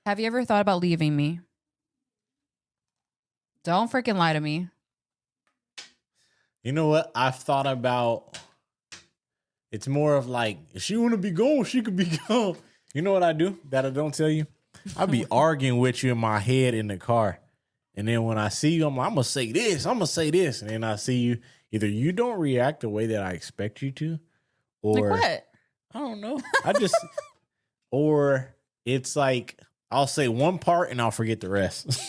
Have you ever thought about leaving me? Don't freaking lie to me. You know what? I've thought about. It's more of like, if she want to be gone, she could be gone. You know what I do that I don't tell you? I be arguing with you in my head in the car. And then when I see you, I'm like, I'm going to say this. I'm going to say this. And then I see you. Either you don't react the way that I expect you to. Or like what? I don't know. Or it's like, I'll say one part and I'll forget the rest.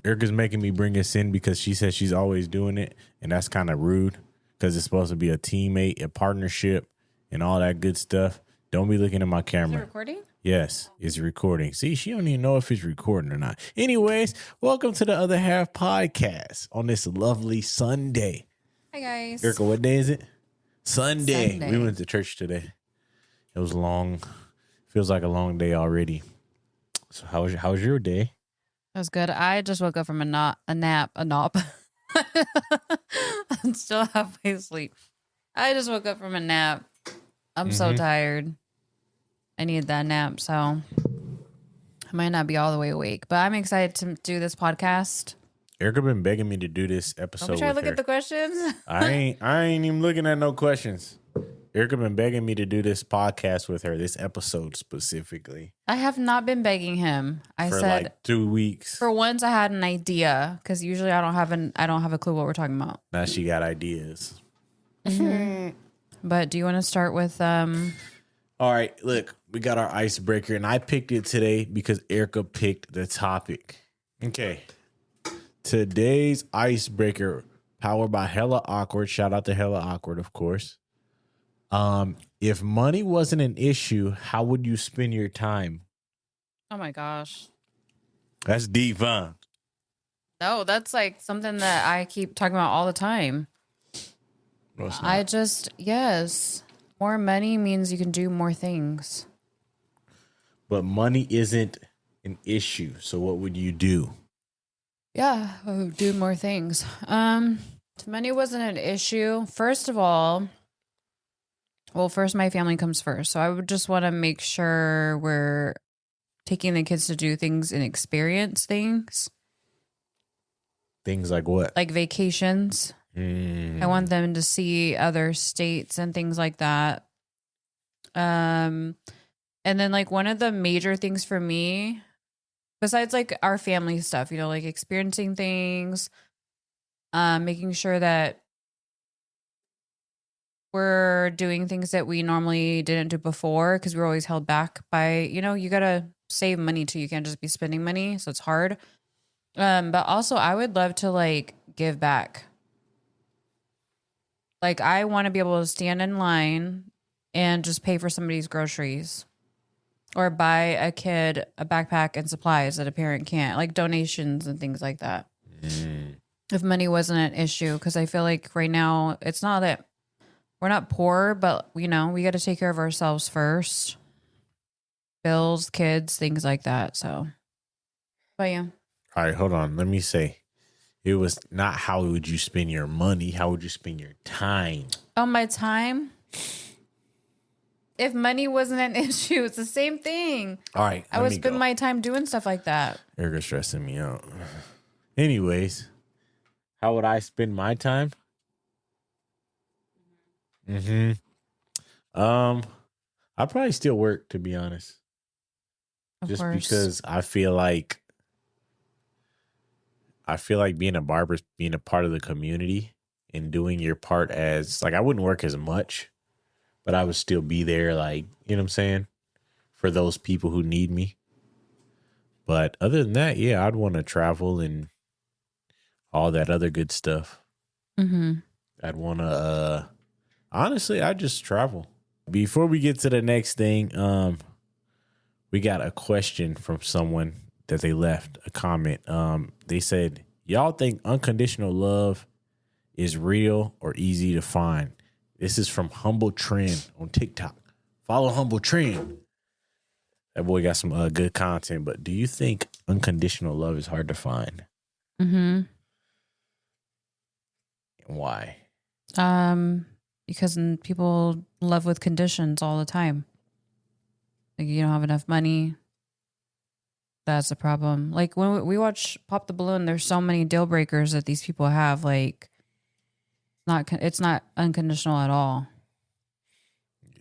Erica's making me bring this in because she says she's always doing it. And that's kind of rude because it's supposed to be a teammate, a partnership, and all that good stuff. Don't be looking at my camera. Is it recording? Yes, it's recording. See, she don't even know if it's recording or not. Anyways, welcome to the Other Half podcast on this lovely Sunday. Hi, guys. Erica, what day is it? Sunday. We went to church today. It was long. Feels like a long day already. So how was your day? It was good. I just woke up from a nap. I'm still halfway asleep. I just woke up from a nap. I'm so tired. I need that nap, so I might not be all the way awake. But I'm excited to do this podcast. Erica been begging me to do this episode. Don't we try to look at the questions? I ain't even looking at no questions. Erica been begging me to do this podcast with her, this episode specifically. I have not been begging him. I said like 2 weeks. For once, I had an idea because usually I don't have a clue what we're talking about. Now she got ideas. But do you want to start with? All right, look, we got our icebreaker, and I picked it today because Erica picked the topic. Okay, today's icebreaker, powered by Hella Awkward. Shout out to Hella Awkward, of course. If money wasn't an issue, how would you spend your time? Oh my gosh. That's deep, huh? No, that's like something that I keep talking about all the time. No, it's not. Yes. More money means you can do more things. But money isn't an issue. So what would you do? Yeah, I would do more things. If money wasn't an issue, first of all, first my family comes first. So I would just want to make sure we're taking the kids to do things and experience things. Things like what? Like vacations. I want them to see other states and things like that. And then like one of the major things for me, besides like our family stuff, like experiencing things, making sure that we're doing things that we normally didn't do before because we were always held back by, you got to save money too. You can't just be spending money. So it's hard. But also I would love to like give back. Like I want to be able to stand in line and just pay for somebody's groceries or buy a kid a backpack and supplies that a parent can't, like donations and things like that. If money wasn't an issue, because I feel like right now it's not that we're not poor, but we got to take care of ourselves first. Bills, kids, things like that. So, but yeah. All right, hold on. Let me say, it was not how would you spend your money. How would you spend your time? Oh, my time? If money wasn't an issue, it's the same thing. All right. I would spend my time doing stuff like that. Erica's stressing me out. Anyways, how would I spend my time? I'd probably still work, to be honest. Of Just course. because I feel like being a barber is being a part of the community and doing your part as like I wouldn't work as much, but I would still be there, like, you know what I'm saying, for those people who need me. But other than that, yeah, I'd want to travel and all that other good stuff. I'd want to honestly, I'd just travel. Before we get to the next thing, we got a question from someone that they left a comment. They said, y'all think unconditional love is real or easy to find? This is from Humble Trend on TikTok. Follow Humble Trend. That boy got some good content, but do you think unconditional love is hard to find? And why? You because people love with conditions all the time. Like, you don't have enough money. That's a problem. Like when we watch Pop the Balloon, there's so many deal breakers that these people have. Like, it's not unconditional at all.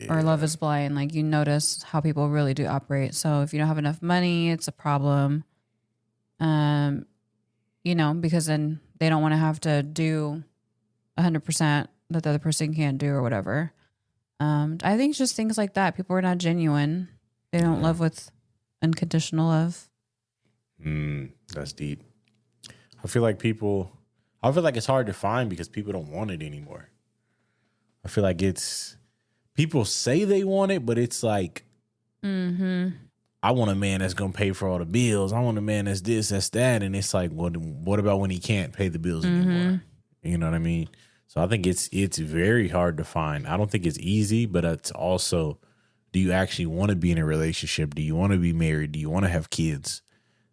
Yeah. Or Love is Blind. Like, you notice how people really do operate. So if you don't have enough money, it's a problem. You know, because then they don't want to have to do 100% that the other person can't do or whatever. I think it's just things like that. People are not genuine. They don't love with unconditional love. That's deep. I feel like it's hard to find because people don't want it anymore. I feel like people say they want it, but it's like, I want a man that's going to pay for all the bills. I want a man that's this, that's that. And it's like, what about when he can't pay the bills anymore? You know what I mean? So I think it's very hard to find. I don't think it's easy, but it's also, do you actually want to be in a relationship? Do you want to be married? Do you want to have kids?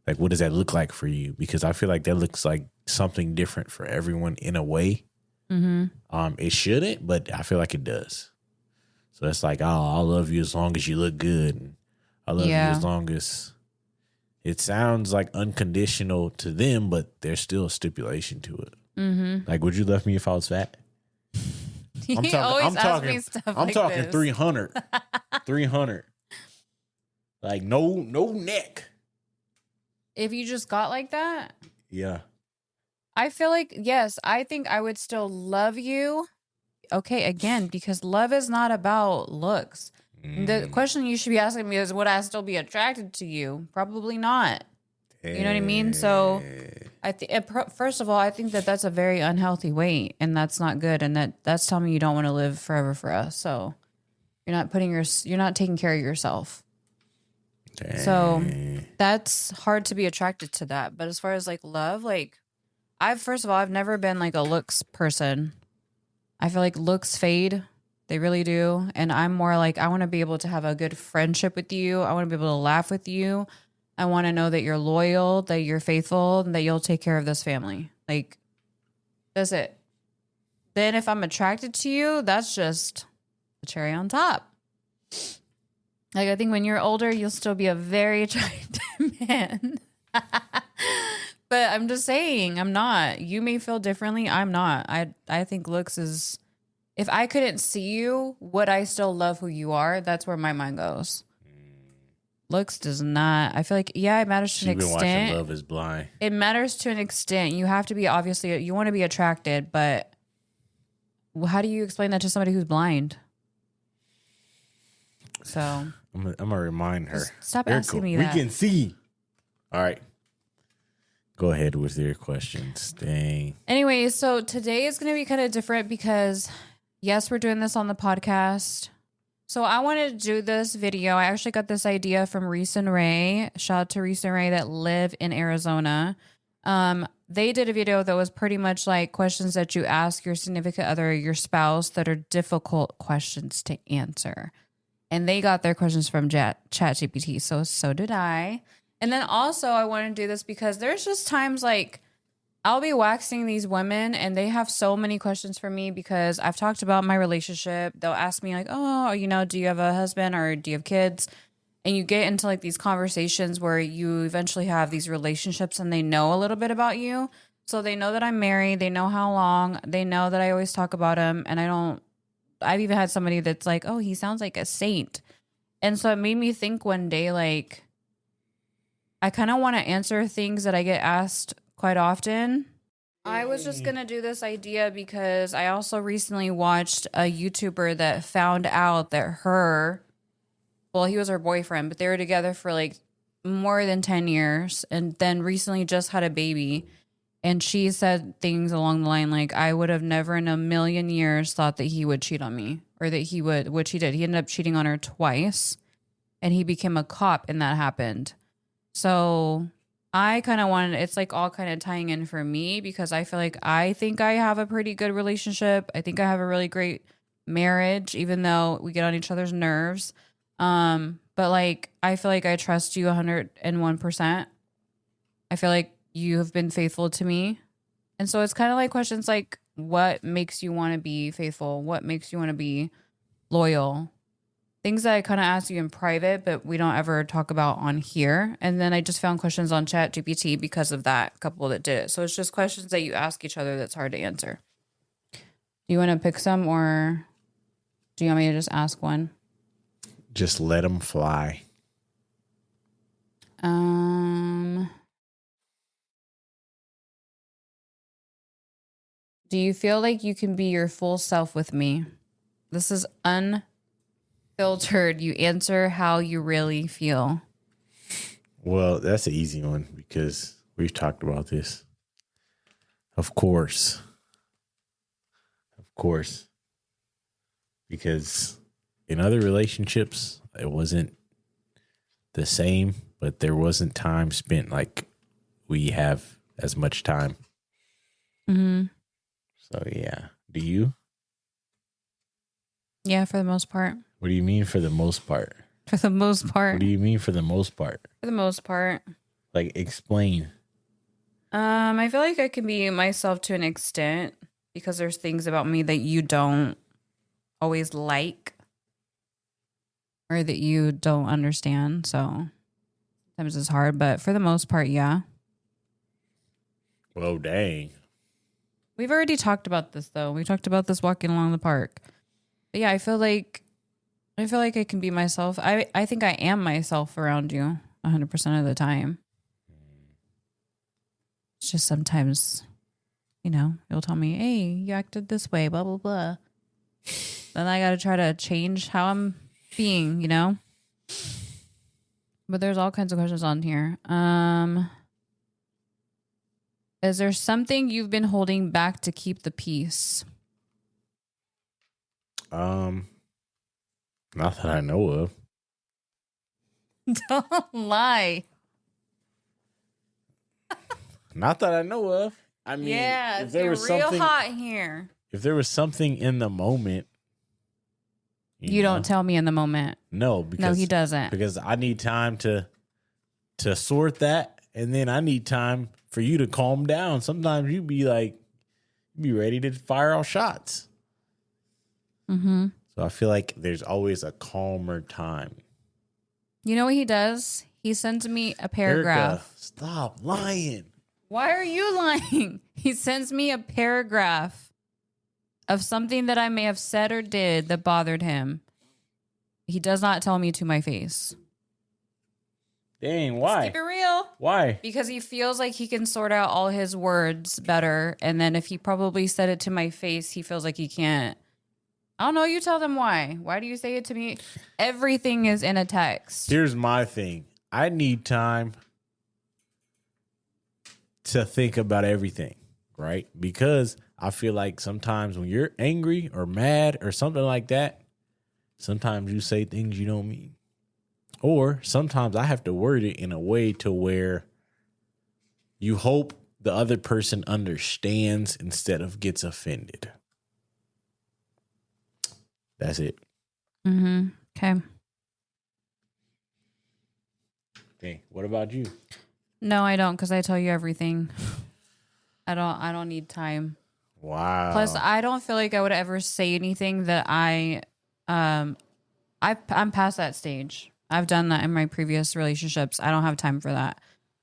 Like, what does that look like for you? Because I feel like that looks like something different for everyone in a way. It shouldn't, but I feel like it does. So it's like, oh, I'll love you as long as you look good. And I love you as long as it sounds like unconditional to them, but there's still a stipulation to it. Like, would you love me if I was fat? I'm talking 300. 300. Like, no neck. If you just got like that? Yeah. I feel like, yes, I think I would still love you. Okay, again, because love is not about looks. The question you should be asking me is, would I still be attracted to you? Probably not. You know what I mean? So, first of all, I think that that's a very unhealthy weight, and that's not good. And that's telling me you don't want to live forever for us. So, you're not taking care of yourself. Dang. So that's hard to be attracted to that. But as far as like love, like I've never been like a looks person. I feel like looks fade. They really do. And I'm more like, I want to be able to have a good friendship with you. I want to be able to laugh with you. I want to know that you're loyal, that you're faithful, and that you'll take care of this family. Like, that's it. Then if I'm attracted to you, that's just the cherry on top. Like, I think when you're older, you'll still be a very attractive man. But I'm just saying, I'm not. You may feel differently. I'm not. I think looks is... If I couldn't see you, would I still love who you are? That's where my mind goes. Looks does not. I feel like, yeah, it matters to an extent. You've been watching Love is Blind. It matters to an extent. You have to be, obviously, you want to be attracted, but how do you explain that to somebody who's blind? So I'm gonna remind her. Stop asking me that. We can see. All right. Go ahead with your questions. Dang. Anyway, so today is going to be kind of different because, yes, we're doing this on the podcast. So I wanted to do this video. I actually got this idea from Reese and Ray. Shout out to Reese and Ray that live in Arizona. They did a video that was pretty much like questions that you ask your significant other, your spouse, that are difficult questions to answer. And they got their questions from ChatGPT. So did I. And then also I want to do this because there's just times like I'll be waxing these women and they have so many questions for me because I've talked about my relationship. They'll ask me like, oh, do you have a husband or do you have kids? And you get into like these conversations where you eventually have these relationships and they know a little bit about you. So they know that I'm married. They know how long. They know that I always talk about him. And I've even had somebody that's like, oh, he sounds like a saint. And so it made me think one day, like, I kind of want to answer things that I get asked quite often. I was just going to do this idea because I also recently watched a YouTuber that found out that he was her boyfriend, but they were together for like more than 10 years and then recently just had a baby. And she said things along the line like, I would have never in a million years thought that he would cheat on me or that he would, which he did. He ended up cheating on her twice and he became a cop and that happened. So I kind of wanted, it's like all kind of tying in for me because I feel like I think I have a pretty good relationship. I think I have a really great marriage, even though we get on each other's nerves. But like, I feel like I trust you 101%. I feel like you have been faithful to me. And so it's kind of like questions like, what makes you want to be faithful? What makes you want to be loyal? Things that I kind of ask you in private, but we don't ever talk about on here. And then I just found questions on ChatGPT because of that couple that did it. So it's just questions that you ask each other that's hard to answer. Do you want to pick some, or do you want me to just ask one? Just let them fly. Do you feel like you can be your full self with me? This is unfiltered. You answer how you really feel. Well, that's an easy one because we've talked about this. Of course. Of course. Because in other relationships, it wasn't the same, but there wasn't time spent like we have as much time. Mm-hmm. So, yeah. Do you? Yeah, for the most part. What do you mean for the most part? For the most part. What do you mean for the most part? For the most part. Like, explain. I feel like I can be myself to an extent because there's things about me that you don't always like or that you don't understand. So sometimes it's hard, but for the most part, yeah. Well, dang. We've already talked about this though. We talked about this walking along the park. But yeah, I feel like I can be myself. I think I am myself around you 100% of the time. It's just sometimes, you'll tell me, hey, you acted this way, blah, blah, blah. Then I got to try to change how I'm being, But there's all kinds of questions on here. Is there something you've been holding back to keep the peace? Not that I know of. Don't lie. Not that I know of. I mean, yeah, if there was real something hot here. If there was something in the moment, you don't tell me in the moment. No, no, he doesn't. Because I need time to sort that, and then I need time for you to calm down. Sometimes you be ready to fire off shots. Mm-hmm. So I feel like there's always a calmer time. You know what he does? He sends me a paragraph. Erica, stop lying. Why are you lying? He sends me a paragraph of something that I may have said or did that bothered him. He does not tell me to my face. Dang, why? Let's keep it real. Why? Because he feels like he can sort out all his words better. And then if he probably said it to my face, he feels like he can't. I don't know. You tell them why. Why do you say it to me? Everything is in a text. Here's my thing. I need time to think about everything, right? Because I feel like sometimes when you're angry or mad or something like that, sometimes you say things you don't mean. Or sometimes I have to word it in a way to where you hope the other person understands instead of gets offended. That's it. Mm-hmm. Okay. Okay. What about you? No, I don't, because I tell you everything. I don't need time. Wow. Plus, I don't feel like I would ever say anything that I'm past that stage. I've done that in my previous relationships. I don't have time for that.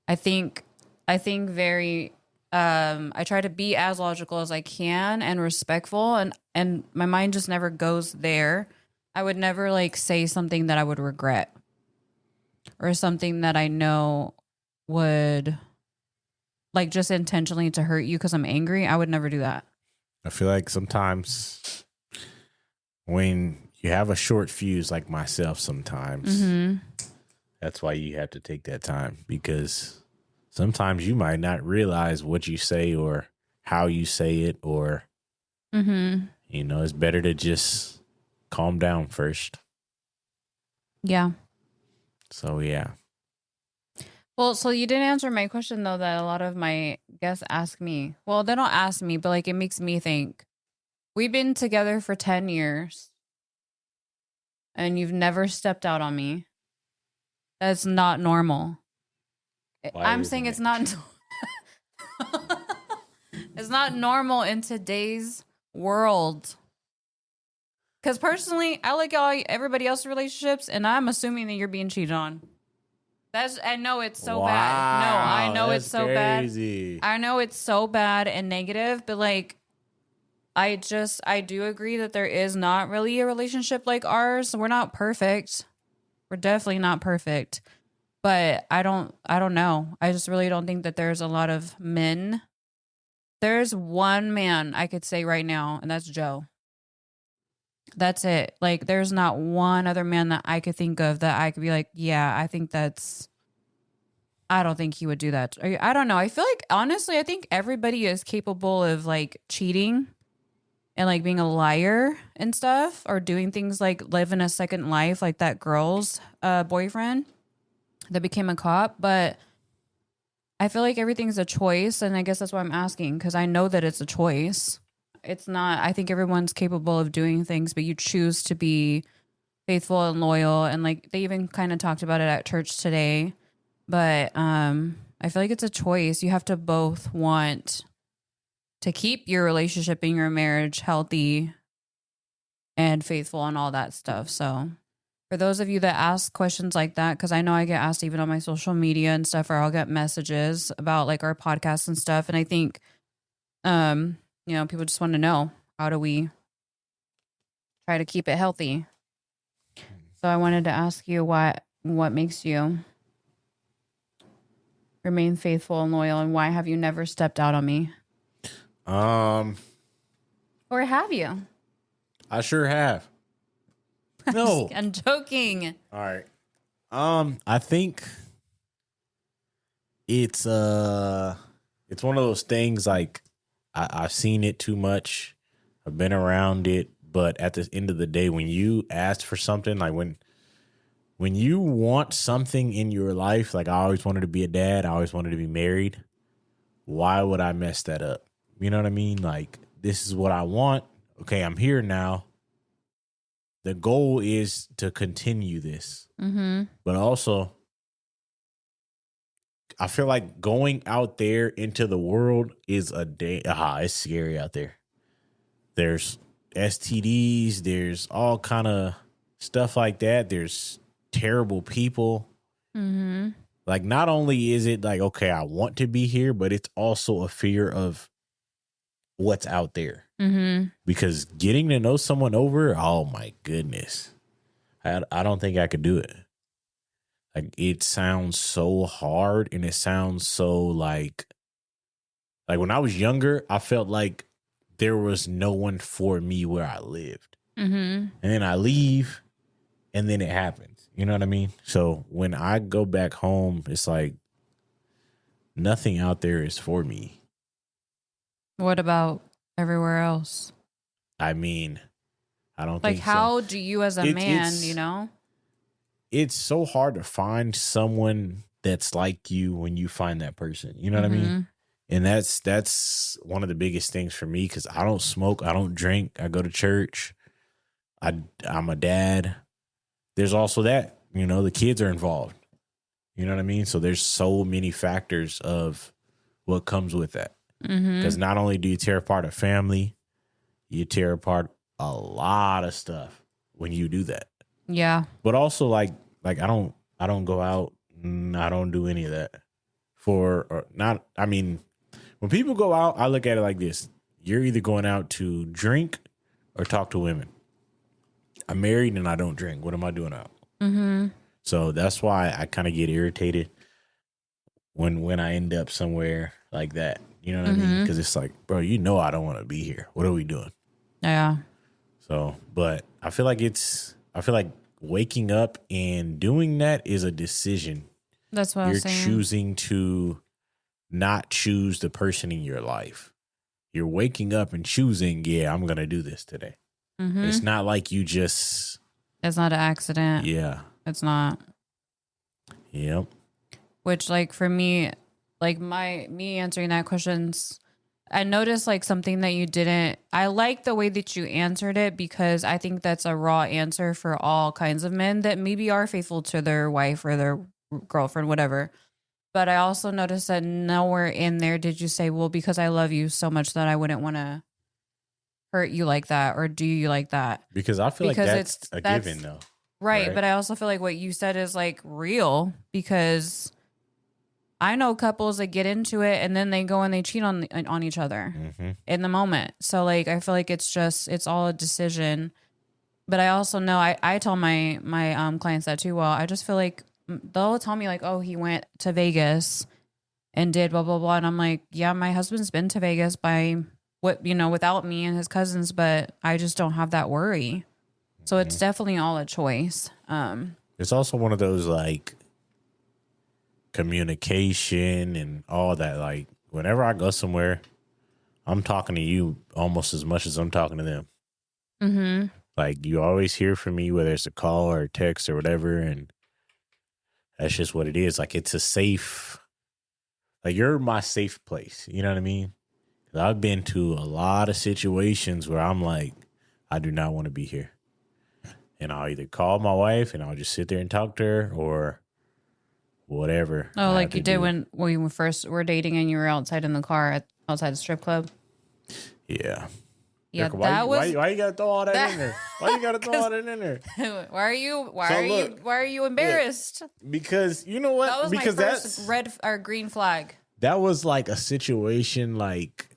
I think very I try to be as logical as I can and respectful, and my mind just never goes there. I would never say something that I would regret or something that I know would just intentionally to hurt you because I'm angry. I would never do that. I feel like sometimes when you have a short fuse like myself sometimes, that's why you have to take that time, because sometimes you might not realize what you say or how you say it, or, it's better to just calm down first. Yeah. So, yeah. Well, so you didn't answer my question, though, that a lot of my guests ask me. Well, they don't ask me, but it makes me think. We've been together for 10 years and you've never stepped out on me. That's not normal. I'm saying it's not. It's not normal in today's world. Because personally, I look at everybody else's relationships, and I'm assuming that you're being cheated on. I know it's so bad. No, I know it's so crazy. bad. I know it's so bad and negative, but like, I do agree that there is not really a relationship like ours. We're not perfect. We're definitely not perfect. But I don't know. I just really don't think that there's a lot of men. There's one man I could say right now, and that's Joe. That's it. Like, there's not one other man that I could think of that I could be like, yeah, I don't think he would do that. I don't know. I feel like, honestly, I think everybody is capable of like cheating and like being a liar and stuff, or doing things like living a second life, like that girl's boyfriend that became a cop. But I feel like everything's a choice. And I guess that's why I'm asking, because I know that it's a choice. It's not, I think everyone's capable of doing things, but you choose to be faithful and loyal. And like, they even kind of talked about it at church today. But I feel like it's a choice. You have to both want to keep your relationship and your marriage healthy and faithful and all that stuff. So for those of you that ask questions like that, because I know I get asked even on my social media and stuff, or I'll get messages about like our podcast and stuff. And I think, people just want to know, how do we try to keep it healthy? So I wanted to ask you what makes you remain faithful and loyal, and why have you never stepped out on me? Or have you? I sure have. No. I'm joking. All right. I think it's one of those things, like I've seen it too much. I've been around it, but at the end of the day, when you ask for something, like when you want something in your life, like I always wanted to be a dad, I always wanted to be married, why would I mess that up? You know what I mean? Like, this is what I want. Okay, I'm here now. The goal is to continue this. Mm-hmm. But also, I feel like going out there into the world is it's scary out there. There's STDs, there's all kind of stuff like that. There's terrible people. Mm-hmm. Like, not only is it like, okay, I want to be here, but it's also a fear of what's out there. Mm-hmm. Because getting to know someone over, oh my goodness, I don't think I could do it. Like, it sounds so hard, and it sounds so like when I was younger, I felt like there was no one for me where I lived. Mm-hmm. And then I leave, and then it happens. You know what I mean? So when I go back home, it's like nothing out there is for me. What about everywhere else? I mean, I don't like, think how so. do you as a man, It's so hard to find someone that's like you when you find that person. You know what I mean? And that's one of the biggest things for me, because I don't smoke, I don't drink, I go to church, I'm a dad. There's also that, the kids are involved. You know what I mean? So there's so many factors of what comes with that. Because not only do you tear apart a family, you tear apart a lot of stuff when you do that. Yeah. But also, like I don't go out, I don't do any of that. When people go out, I look at it like this. You're either going out to drink or talk to women. I'm married and I don't drink. What am I doing out? Mm-hmm. So that's why I kind of get irritated when I end up somewhere like that. You know what I mean? Because it's like, bro, I don't want to be here. What are we doing? Yeah. So, but I feel like waking up and doing that is a decision. That's what you're I'm saying. choosing to not choose the person in your life. You're waking up and choosing, yeah, I'm going to do this today. Mm-hmm. It's not like you just... It's not an accident. Yeah. It's not. Yep. Which, like, for me, like, me answering that question's, I noticed, like, something that you didn't... I like the way that you answered it, because I think that's a raw answer for all kinds of men that maybe are faithful to their wife or their girlfriend, whatever. But I also noticed that nowhere in there did you say, well, because I love you so much that I wouldn't want to hurt you like that or do you like that. Because I feel Because like that's a given, though. Right. But I also feel like what you said is like real, because I know couples that get into it and then they go and they cheat on each other in the moment. So like, I feel like it's all a decision. But I also know I tell my clients that too. Well, I just feel like they'll tell me like, oh, he went to Vegas and did blah, blah, blah. And I'm like, yeah, my husband's been to Vegas without me and his cousins, but I just don't have that worry. So it's definitely all a choice. It's also one of those like communication and all that. Like whenever I go somewhere, I'm talking to you almost as much as I'm talking to them. Mm-hmm. Like you always hear from me, whether it's a call or a text or whatever. And that's just what it is. Like it's a safe, like you're my safe place. You know what I mean? 'Cause I've been to a lot of situations where I'm like, I do not want to be here. And I'll either call my wife and I'll just sit there and talk to her or whatever. Oh, like you did when we first were dating and you were outside in the car outside the strip club? Yeah. Yeah, Why you gotta throw all that in there? Why you gotta throw all that in there? Why are you embarrassed? Because you know what? That was because my first red or green flag. That was like a situation like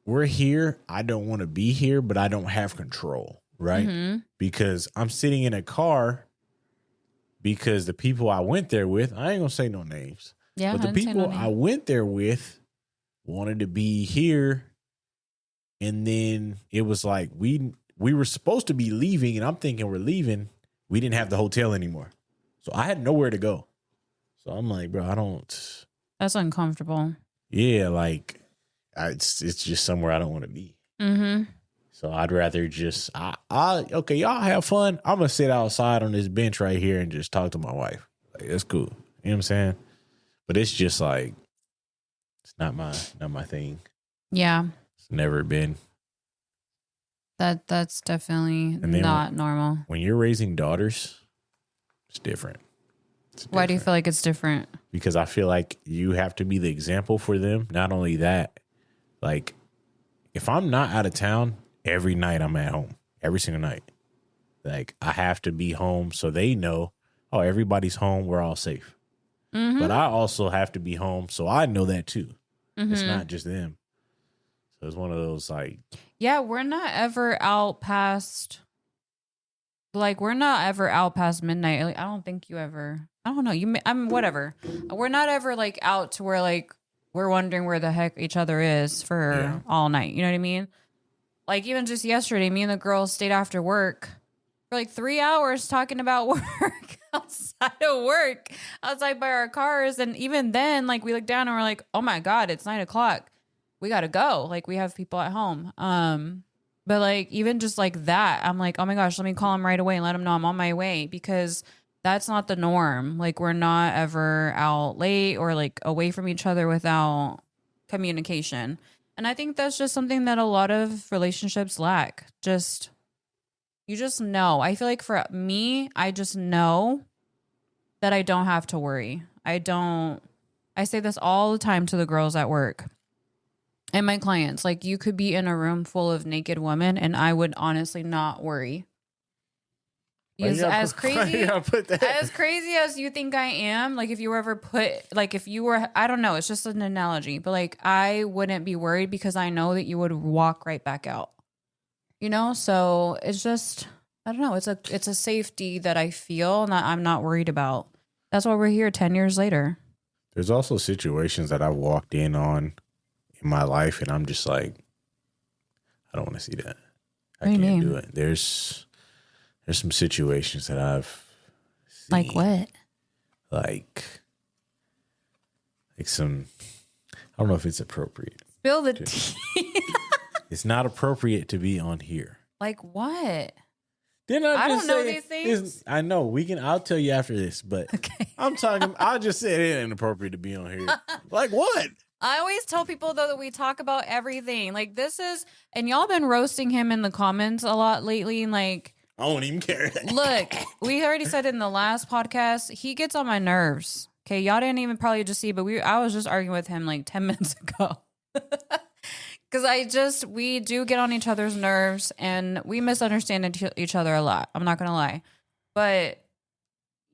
we're here. I don't want to be here, but I don't have control, right? Mm-hmm. Because I'm sitting in a car because the people I went there with, I ain't gonna say no names. Yeah, but the people I went there with wanted to be here. And then it was like we were supposed to be leaving, and I'm thinking we're leaving. We didn't have the hotel anymore. So I had nowhere to go. So I'm like, bro, I don't. That's uncomfortable. Yeah, like it's just somewhere I don't want to be. Mm-hmm. So I'd rather just, okay, y'all have fun. I'm going to sit outside on this bench right here and just talk to my wife. Like, that's cool. You know what I'm saying? But it's just like, it's not my thing. Yeah. It's never been. That's definitely not normal. When you're raising daughters, it's different. Why do you feel like it's different? Because I feel like you have to be the example for them. Not only that, like if I'm not out of town, every night I'm at home, every single night. Like I have to be home so they know, oh, everybody's home. We're all safe. Mm-hmm. But I also have to be home so I know that too. Mm-hmm. It's not just them. So it's one of those like. Yeah, we're not ever out past. Like we're not ever out past midnight. Like, I don't think you ever. I don't know. I'm whatever. We're not ever like out to where like we're wondering where the heck each other is for all night. You know what I mean? Like even just yesterday, me and the girls stayed after work for like 3 hours talking about work outside of work, outside by our cars. And even then, like we look down and we're like, oh my God, it's 9:00. We got to go. Like we have people at home. But like, even just like that, I'm like, oh my gosh, let me call him right away and let him know I'm on my way, because that's not the norm. Like we're not ever out late or like away from each other without communication. And I think that's just something that a lot of relationships lack. You just know. I feel like for me, I just know that I don't have to worry. I say this all the time to the girls at work and my clients. Like you could be in a room full of naked women and I would honestly not worry. Because as crazy as you think I am, like if you were ever I don't know, it's just an analogy, but like I wouldn't be worried because I know that you would walk right back out, you know? So it's just, I don't know. It's a safety that I feel and that I'm not worried about. That's why we're here 10 years later. There's also situations that I've walked in on in my life and I'm just like, I don't want to see that. I can't do it. There's some situations that I've seen. Like what? Like some, I don't know if it's appropriate. Spill the tea. It's not appropriate to be on here. Like what? I don't know these things. I know. I'll tell you after this, but okay. I'll just say it ain't inappropriate to be on here. Like what? I always tell people, though, that we talk about everything. Like this is, and y'all been roasting him in the comments a lot lately. And like, I won't even care. Look, we already said in the last podcast, he gets on my nerves. Okay, y'all didn't even probably just see, but I was just arguing with him like 10 minutes ago. Because we do get on each other's nerves and we misunderstand each other a lot. I'm not going to lie. But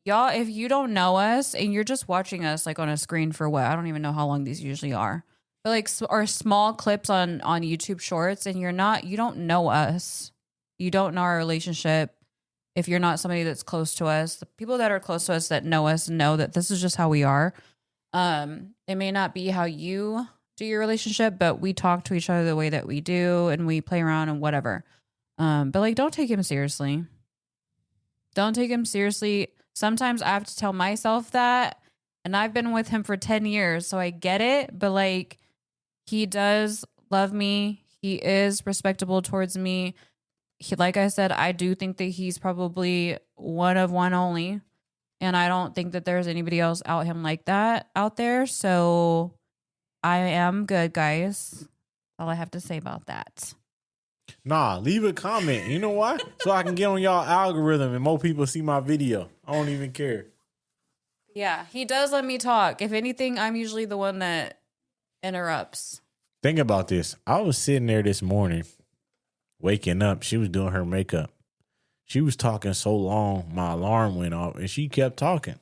y'all, if you don't know us and you're just watching us like on a screen for what? I don't even know how long these usually are. But like, or small clips on YouTube Shorts, and you don't know us. You don't know our relationship. If you're not somebody that's close to us, the people that are close to us that know us know that this is just how we are. It may not be how you do your relationship, but we talk to each other the way that we do, and we play around and whatever. But like, don't take him seriously. Don't take him seriously. Sometimes I have to tell myself that, and I've been with him for 10 years, so I get it. But like, he does love me. He is respectable towards me. Like I said, I do think that he's probably one of one only. And I don't think that there's anybody else out there. So I am good, guys. That's all I have to say about that. Nah, leave a comment. You know why? So I can get on y'all algorithm and more people see my video. I don't even care. Yeah, he does let me talk. If anything, I'm usually the one that interrupts. Think about this. I was sitting there this morning, waking up. She was doing her makeup. She was talking so long, my alarm went off, and she kept talking.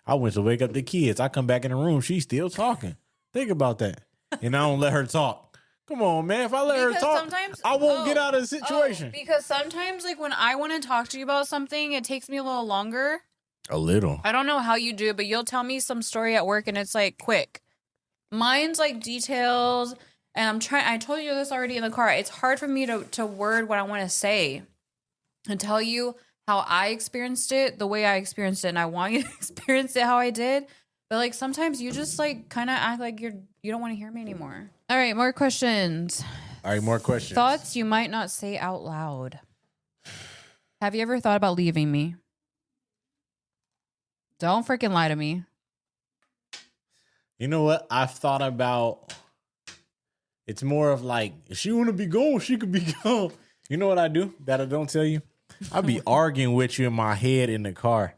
I went to wake up the kids. I come back in the room. She's still talking. Think about that. And I don't let her talk. Come on, man. If I let her talk, I won't get out of the situation. Because sometimes, like, when I want to talk to you about something, it takes me a little longer. A little. I don't know how you do it, but you'll tell me some story at work, and it's, like, quick. Mine's, like, details, and I told you this already in the car. It's hard for me to word what I want to say and tell you how I experienced it, the way I experienced it, and I want you to experience it how I did. But, like, sometimes you just, like, kind of act like you don't want to hear me anymore. All right, more questions. Thoughts you might not say out loud. Have you ever thought about leaving me? Don't freaking lie to me. You know what? I've thought about, it's more of like, if she want to be gone, she could be gone. You know what I do that I don't tell you? I be arguing with you in my head in the car.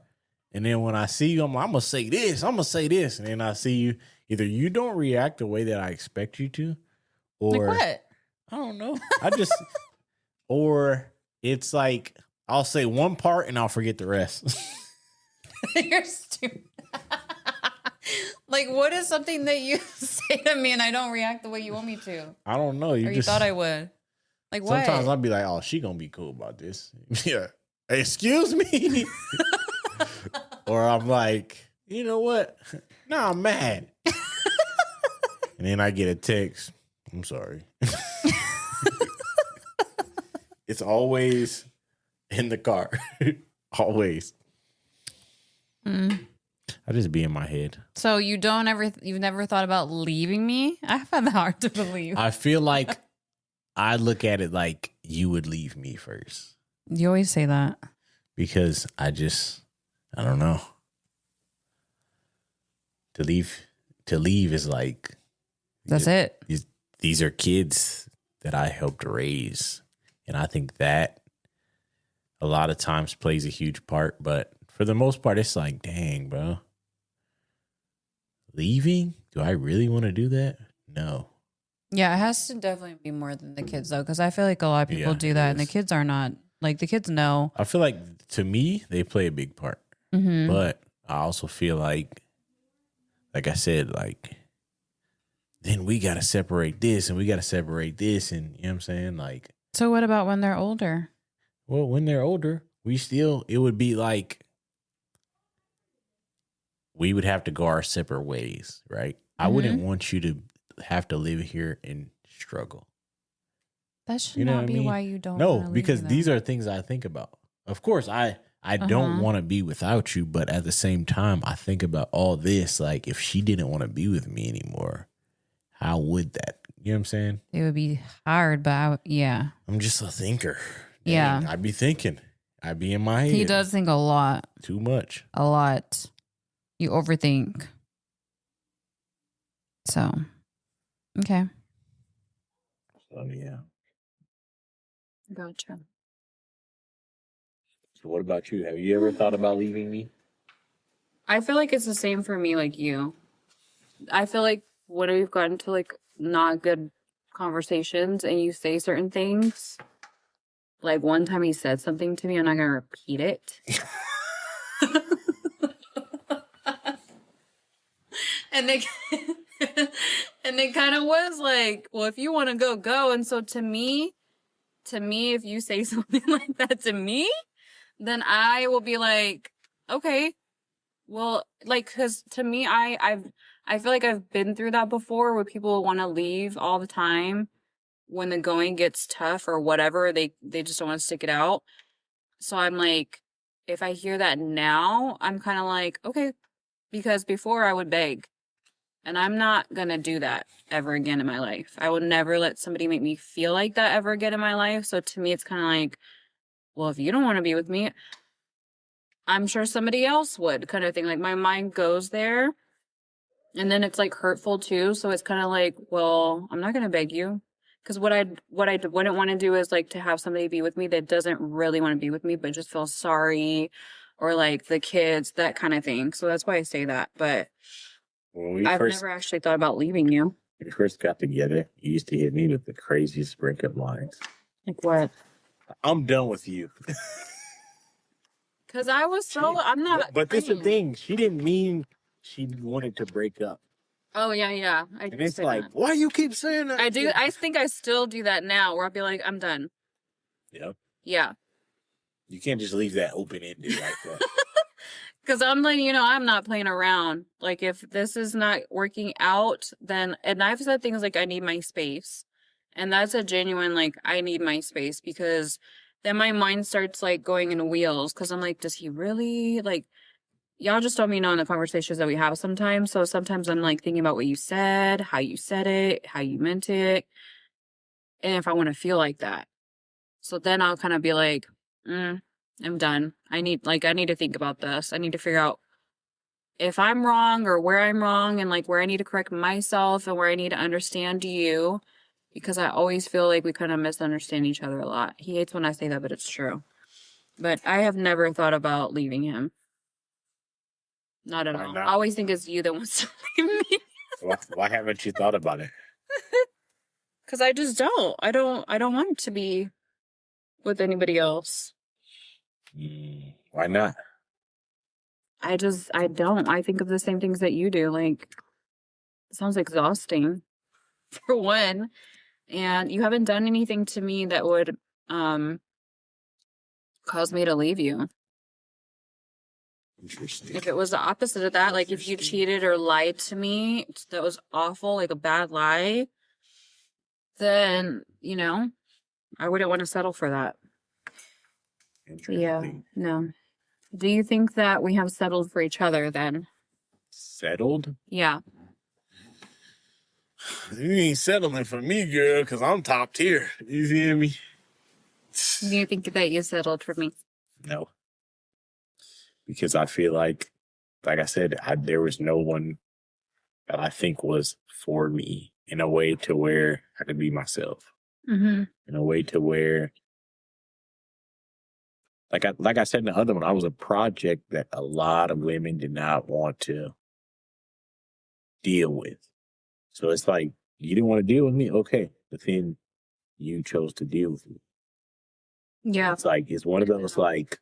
And then when I see you, I'm like, I'm going to say this. I'm going to say this. And then I see you. Either you don't react the way that I expect you to. Or, like what? I don't know. Or it's like, I'll say one part and I'll forget the rest. You're stupid. Like, what is something that you say to me and I don't react the way you want me to? I don't know. You thought I would. Like, what? Sometimes I'll be like, oh, she going to be cool about this. Yeah. Excuse me. Or I'm like, you know what? Nah, I'm mad. And then I get a text. I'm sorry. It's always in the car. Always. I just be in my head. So you've never thought about leaving me? I find that hard to believe. I feel like I look at it like you would leave me first. You always say that. Because I don't know. To leave is like, that's it. These are kids that I helped raise. And I think that a lot of times plays a huge part. But for the most part, it's like, dang, bro. Leaving? Do I really want to do that? No. Yeah, it has to definitely be more than the kids, though. Because I feel like a lot of people do that. And the kids are not. Like, the kids know. I feel like, to me, they play a big part. Mm-hmm. But I also feel like I said, like, then we got to separate this and we got to separate this. And you know what I'm saying? Like, so what about when they're older? Well, when they're older, it would be like, we would have to go our separate ways, right? Mm-hmm. I wouldn't want you to have to live here and struggle. That should not be why you don't. No, because these are things I think about. Of course, I don't want to be without you, but at the same time, I think about all this. Like, if she didn't want to be with me anymore, how would that? You know what I'm saying? It would be hard, but yeah. I'm just a thinker. Dang, yeah. I'd be thinking. I'd be in my head. He does think a lot. Too much. A lot. You overthink. So, okay. So, yeah. Gotcha. So what about you? Have you ever thought about leaving me? I feel like it's the same for me, like you. I feel like when we've gotten to like not good conversations and you say certain things, like one time he said something to me, I'm not gonna repeat it. And it and it kind of was like, well, if you want to go, go. And so to me, if you say something like that to me, then I will be like, okay, well, like, because to me, I feel like I've been through that before where people want to leave all the time when the going gets tough or whatever. They just don't want to stick it out. So I'm like, if I hear that now, I'm kind of like, okay, because before I would beg. And I'm not going to do that ever again in my life. I will never let somebody make me feel like that ever again in my life. So to me, it's kind of like, well, if you don't want to be with me, I'm sure somebody else would, kind of thing. Like my mind goes there. And then it's like hurtful too. So it's kind of like, well, I'm not going to beg you. Because what I wouldn't want to do is like to have somebody be with me that doesn't really want to be with me, but just feels sorry, or like the kids, that kind of thing. So that's why I say that. But I've never actually thought about leaving you. When we first got together, you used to hit me with the craziest breakup lines. Like what? I'm done with you. Because I was so, I'm not. But this is the thing. She didn't mean she wanted to break up. Oh, yeah. And it's like, why you keep saying that? I do. I think I still do that now where I'll be like, I'm done. Yep. Yeah. You can't just leave that open-ended like that. Because I'm letting you know I'm not playing around. Like, if this is not working out, then, and I've said things like, I need my space. And that's a genuine, like, I need my space, because then my mind starts, like, going in wheels. Because I'm like, does he really, like, y'all just don't know in the conversations that we have sometimes. So sometimes I'm, like, thinking about what you said, how you said it, how you meant it, and if I want to feel like that. So then I'll kind of be like, I'm done. I need to think about this. I need to figure out if I'm wrong or where I'm wrong, and like where I need to correct myself and where I need to understand you, because I always feel like we kind of misunderstand each other a lot. He hates when I say that, but it's true. But I have never thought about leaving him. Not at all. Not? I always think it's you that wants to leave me. Why haven't you thought about it? Because I just don't. I don't want to be with anybody else. Why not? I don't. I think of the same things that you do. Like, it sounds exhausting, for one. And you haven't done anything to me that would cause me to leave you. Interesting. If it was the opposite of that, like if you cheated or lied to me, that was awful, like a bad lie, then, I wouldn't want to settle for that. Yeah, no. Do you think that we have settled for each other then? Settled? Yeah. You ain't settling for me, girl, because I'm top tier. You feel me? Do you think that you settled for me? No. Because I feel like I said, there was no one that I think was for me in a way to where I could be myself. Mm-hmm. In a way to where, like I said in the other one, I was a project that a lot of women did not want to deal with. So it's like, you didn't want to deal with me? Okay. But then you chose to deal with me. Yeah. It's like, it's one of those, like,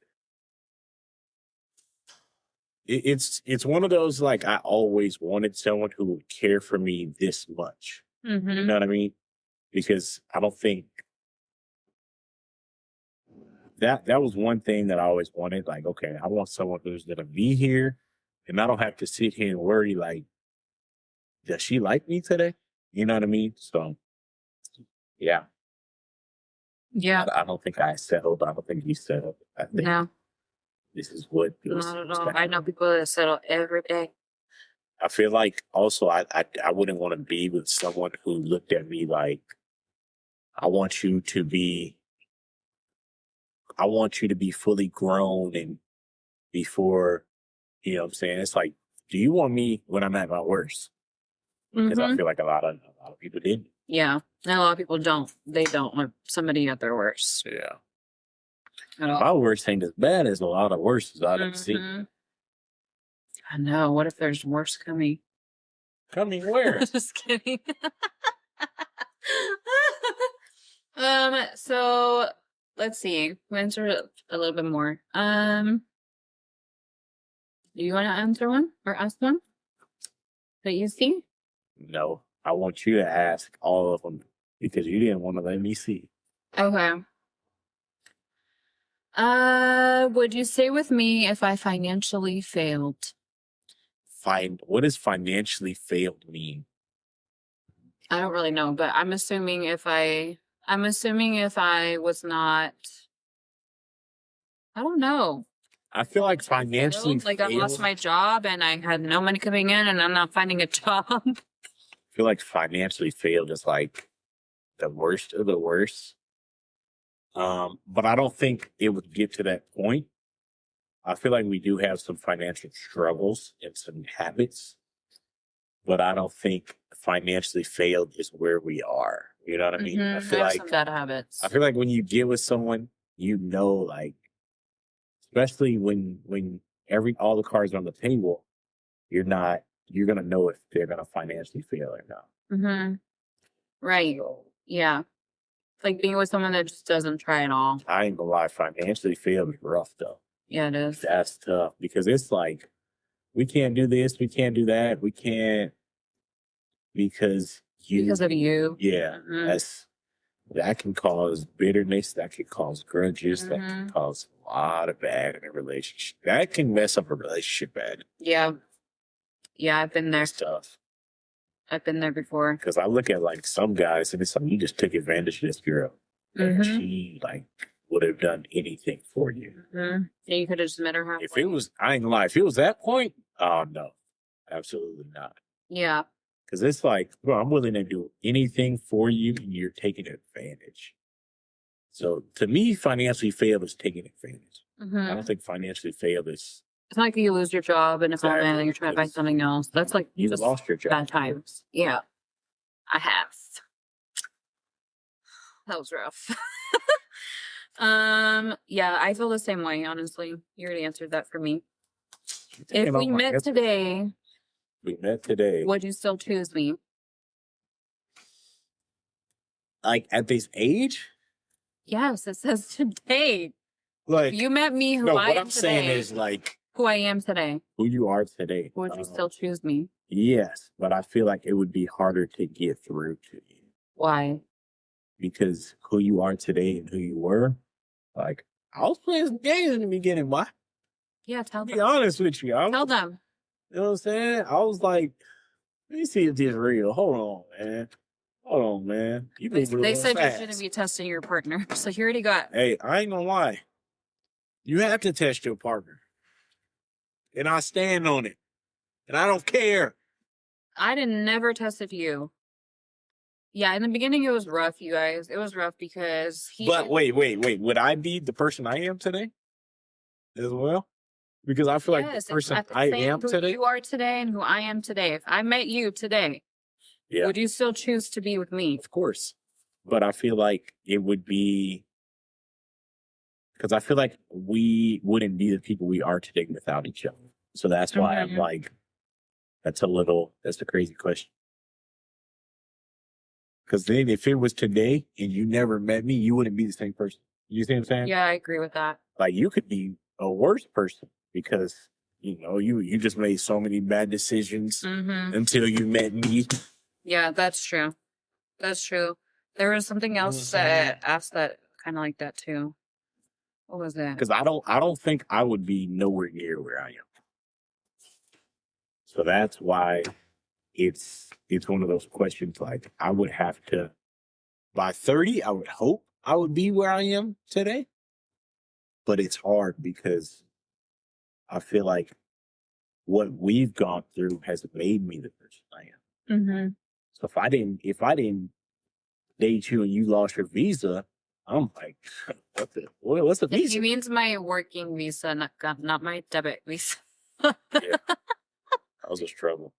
it's one of those, like, I always wanted someone who would care for me this much. Mm-hmm. You know what I mean? Because I don't think that was one thing that I always wanted. Like, okay, I want someone who's going to be here, and I don't have to sit here and worry, like, does she like me today? You know what I mean? So, yeah. Yeah. I don't think I settled. I don't think you settled. I think this is what feels. Not at all. I know people that settle every day. I feel like also I wouldn't want to be with someone who looked at me like, I want you to be fully grown and before, you know what I'm saying? It's like, do you want me when I'm at my worst? Because I feel like a lot of people did. Yeah. And a lot of people don't. They don't want somebody at their worst. Yeah. At all. My worst ain't as bad as a lot of worsts I've seen. I know. What if there's worse coming? Coming where? Just kidding. So let's see. We'll answer a little bit more. Do you want to answer one or ask one that you see? No, I want you to ask all of them because you didn't want to let me see. Okay. Would you stay with me if I financially failed? What does financially failed mean? I don't really know, but I'm assuming if I was not, I don't know. I feel like financially Like I lost my job and I had no money coming in and I'm not finding a job. I feel like financially failed is like the worst of the worst. But I don't think it would get to that point. I feel like we do have some financial struggles and some habits, but I don't think financially failed is where we are. You know what I mean? I feel have like some bad habits. I feel like when you get with someone, you know, like especially when all the cards are on the table, you're gonna know if they're gonna financially fail or not. Right. Yeah. Like being with someone that just doesn't try at all. I ain't gonna lie, financially fail is rough though. Yeah, it is. That's tough because it's like we can't do this, we can't do that, we can't because of you. Yeah, that can cause bitterness, that can cause grudges, that can cause a lot of bad in a relationship. That can mess up a relationship bad. Yeah. Yeah, I've been there. It's tough. I've been there before. Because I look at like some guys and it's like you just took advantage of this girl. And she like would have done anything for you. Yeah, you could have just met her halfway. If it was, I ain't gonna lie, if it was that point, oh no, absolutely not. Yeah. Because it's like, bro, I'm willing to do anything for you and you're taking advantage. So to me, financially failed is taking advantage. I don't think financially failed is. It's not like you lose your job and if and you're trying to find something else. That's like you lost your job. Bad times. Yeah. I have. That was rough. Yeah, I feel the same way, honestly. You already answered that for me. If we met today, would you still choose me? Like at this age? Yes, it says today. Like if you met me who I am today. What I'm saying is like who I am today. Who you are today. Would you still choose me? Yes, but I feel like it would be harder to get through to you. Why? Because who you are today and who you were, like, I was playing some games in the beginning, why? Yeah, tell them. Be honest with you. Tell them. You know what I'm saying? I was like, let me see if this is real. Hold on, man. They said you shouldn't be testing your partner. So you already got. Hey, I ain't gonna lie. You have to test your partner. And I stand on it. And I don't care. I never tested you. Yeah, in the beginning it was rough, you guys. It was rough because But wait. Would I be the person I am today? As well? Because I feel like the person I am today. Who you are today and who I am today. If I met you today, would you still choose to be with me? Of course. But I feel like it would be because I feel like we wouldn't be the people we are today without each other. So that's why I'm like, that's a crazy question. Because then if it was today and you never met me, you wouldn't be the same person. You see what I'm saying? Yeah, I agree with that. Like you could be a worse person because, you know, you just made so many bad decisions until you met me. Yeah, that's true. That's true. There was something else that asked that kind of like that too. What was that? Because I don't think I would be nowhere near where I am. So that's why it's one of those questions like I would have to, by 30, I would hope I would be where I am today. But it's hard because I feel like what we've gone through has made me the person I am. So if I didn't date you and you lost your visa, I'm like, what's the visa? He means my working visa, not my debit visa. Yeah. That was a struggle.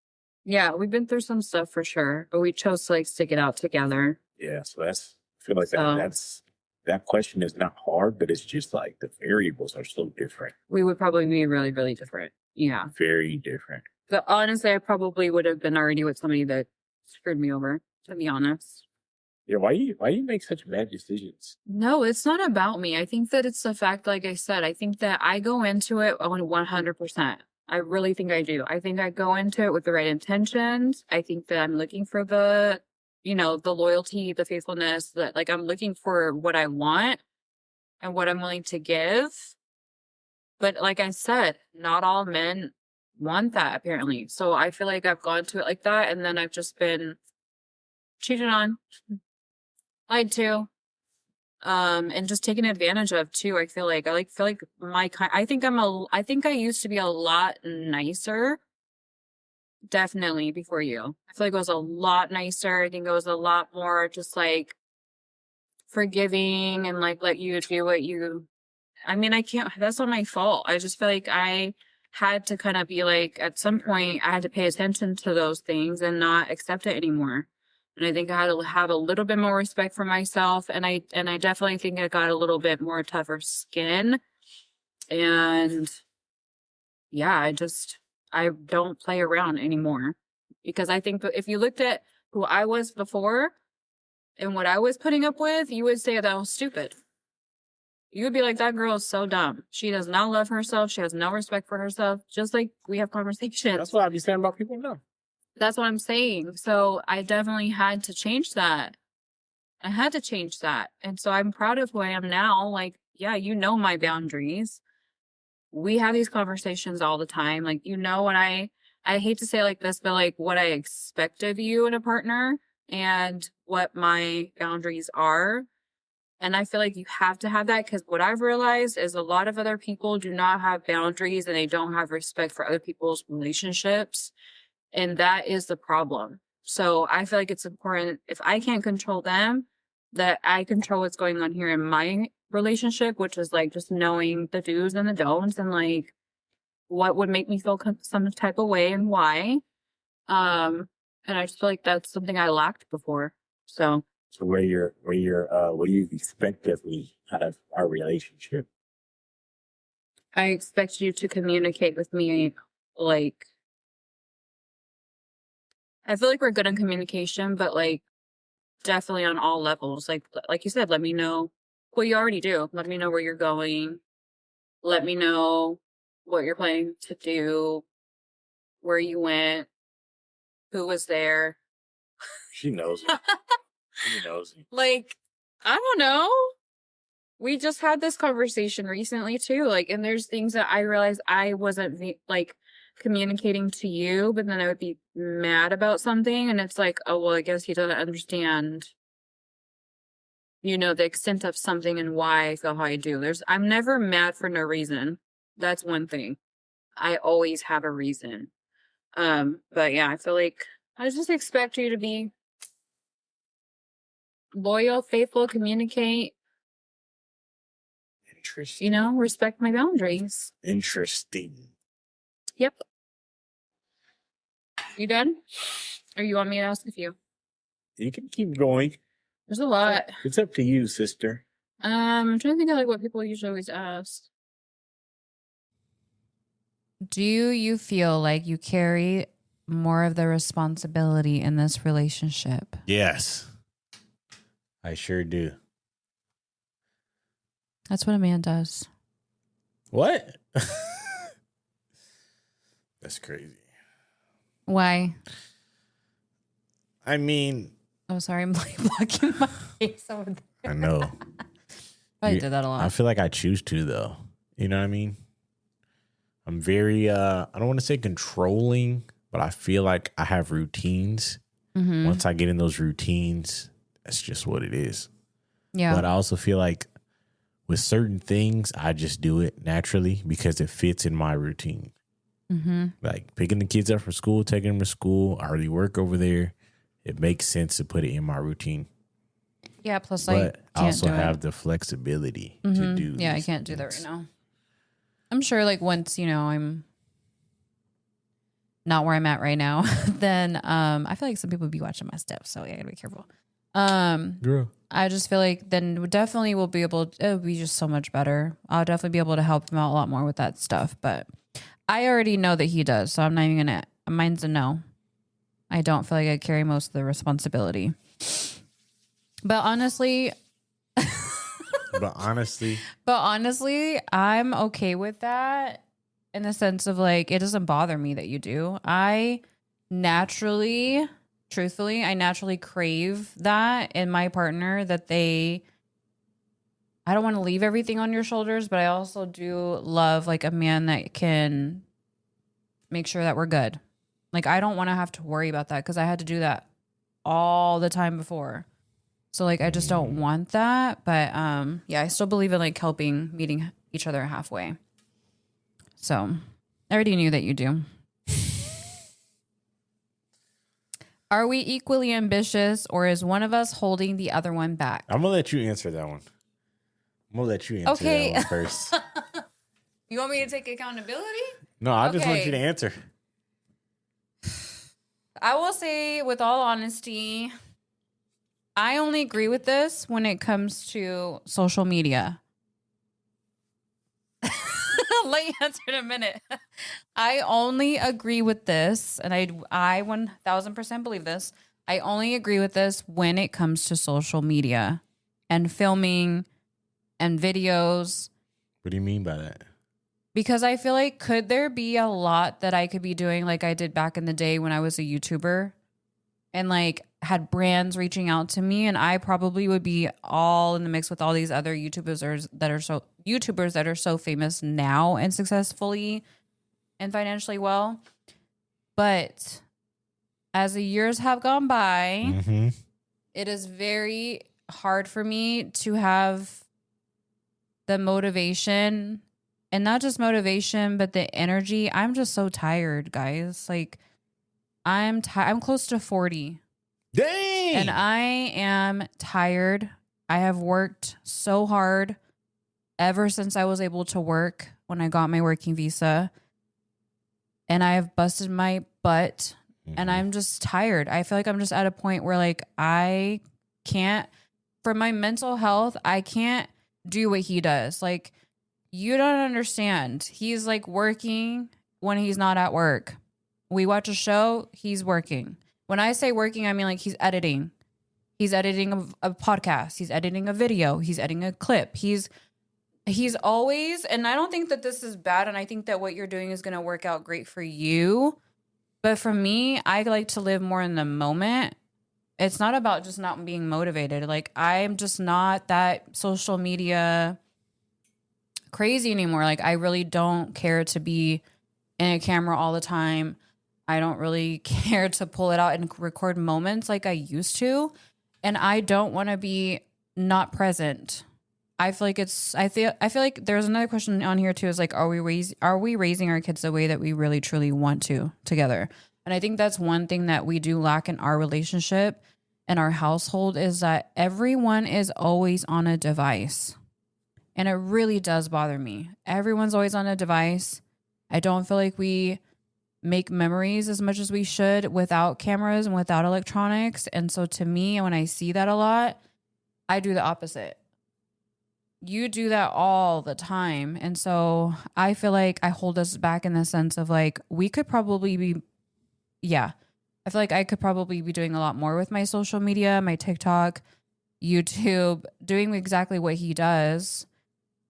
Yeah, we've been through some stuff for sure, but we chose to like stick it out together. Yeah, so I feel like that question is not hard, but it's just like the variables are so different. We would probably be really, really different. Yeah. Very different. But honestly, I probably would have been already with somebody that screwed me over, to be honest. Yeah, why you make such bad decisions? No, it's not about me. I think that it's the fact, like I said, I think that I go into it on 100%. I really think I do. I think I go into it with the right intentions. I think that I'm looking for the, the loyalty, the faithfulness, that like I'm looking for what I want and what I'm willing to give. But like I said, not all men want that apparently. So I feel like I've gone to it like that, and then I've just been cheated on, lied to, and just taken advantage of too. I feel like I think I used to be a lot nicer. Definitely before you. I feel like I was a lot nicer. I think I was a lot more just like forgiving and like let you do what you. I mean, I can't. That's not my fault. I just feel like I had to kind of be like, at some point, I had to pay attention to those things and not accept it anymore. And I think I had to have a little bit more respect for myself. And I definitely think I got a little bit more tougher skin. And yeah, I don't play around anymore. Because I think if you looked at who I was before and what I was putting up with, you would say that I was stupid. You would be like, that girl is so dumb. She does not love herself. She has no respect for herself. Just like we have conversations. That's what I be saying about people now. That's what I'm saying. So I definitely had to change that. I had to change that. And so I'm proud of who I am now. Like, yeah, my boundaries. We have these conversations all the time. Like, what I hate to say it like this, but like what I expect of you in a partner and what my boundaries are. And I feel like you have to have that, because what I've realized is a lot of other people do not have boundaries and they don't have respect for other people's relationships. And that is the problem. So I feel like it's important, if I can't control them, that I control what's going on here in my relationship, which is like just knowing the do's and the don'ts and like what would make me feel some type of way and why. And I just feel like that's something I lacked before. So what do you expect of me out of our relationship? I expect you to communicate with me. Like, I feel like we're good on communication, but like definitely on all levels. Like you said, let me know. Well, you already do. Let me know where you're going. Let me know what you're planning to do, where you went, who was there. She knows. She knows. Like, I don't know. We just had this conversation recently too. Like, and there's things that I realized I wasn't like communicating to you, but then I would be mad about something. And it's like, oh, well, I guess he doesn't understand, the extent of something and why I feel how I do. I'm never mad for no reason. That's one thing. I always have a reason. But yeah, I feel like I just expect you to be loyal, faithful, communicate. Interesting. Respect my boundaries. Interesting. Yep. You done? Or you want me to ask a few? You can keep going. There's a lot. It's up to you, sister. I'm trying to think of like what people usually always ask. Do you feel like you carry more of the responsibility in this relationship? Yes. I sure do. That's what a man does. What? That's crazy. Why? I mean... Oh, sorry. I'm like blocking my face over there. I know. I did that a lot. I feel like I choose to, though. You know what I mean? I'm very, I don't want to say controlling, but I feel like I have routines. Mm-hmm. Once I get in those routines, that's just what it is. Yeah. But I also feel like with certain things, I just do it naturally because it fits in my routine. Mm-hmm. Like picking the kids up from school, taking them to school. I already work over there. It makes sense to put it in my routine. Yeah, plus but I also have the flexibility to do. Yeah, I can't do that right now. I'm sure like once, I'm not where I'm at right now, then I feel like some people be watching my steps, so yeah, I gotta be careful. I just feel like then we definitely will be able to, it'll be just so much better. I'll definitely be able to help them out a lot more with that stuff. But I already know that he does, so I'm not even gonna. Mine's a no. I don't feel like I carry most of the responsibility. But honestly, I'm okay with that in the sense of like, it doesn't bother me that you do. Truthfully, I naturally crave that in my partner that I don't want to leave everything on your shoulders, but I also do love like a man that can make sure that we're good. Like, I don't want to have to worry about that because I had to do that all the time before. So like, I just don't want that. But yeah, I still believe in like meeting each other halfway. So I already knew that you do. Are we equally ambitious, or is one of us holding the other one back? I'm gonna let you answer that one. That one first. You want me to take accountability? No, I just want you to answer. I will say, with all honesty, I only agree with this when it comes to social media. I'll let you answer in a minute. I only agree with this, and I 1000% believe this. I only agree with this when it comes to social media and filming and videos. What do you mean by that? Because I feel like, could there be a lot that I could be doing like I did back in the day when I was a YouTuber and like had brands reaching out to me, and I probably would be all in the mix with all these other YouTubers that are so famous now and successfully and financially well. But as the years have gone by, it is very hard for me to have the motivation, and not just motivation, but the energy. I'm just so tired, guys. Like, I'm close to 40. Dang! And I am tired. I have worked so hard ever since I was able to work when I got my working visa. And I have busted my butt. And I'm just tired. I feel like I'm just at a point where like I can't, for my mental health, I can't do what he does. Like, you don't understand. He's like working when he's not at work. We watch a show, he's working. When I say working, I mean like he's editing. He's editing a podcast. He's editing a video. He's editing a clip. He's always, and I don't think that this is bad, and I think that what you're doing is going to work out great for you. But for me, I like to live more in the moment. It's not about just not being motivated. Like, I'm just not that social media crazy anymore. Like, I really don't care to be in a camera all the time. I don't really care to pull it out and record moments like I used to. And I don't want to be not present. I feel like there's another question on here too, is like, are we raising our kids the way that we really truly want to together? And I think that's one thing that we do lack in our relationship and our household, is that everyone is always on a device. And it really does bother me. Everyone's always on a device. I don't feel like we make memories as much as we should without cameras and without electronics. And so to me, when I see that a lot, I do the opposite. You do that all the time. And so I feel like I hold us back in the sense of like, we could probably be, I feel like I could probably be doing a lot more with my social media, my TikTok, YouTube, doing exactly what he does.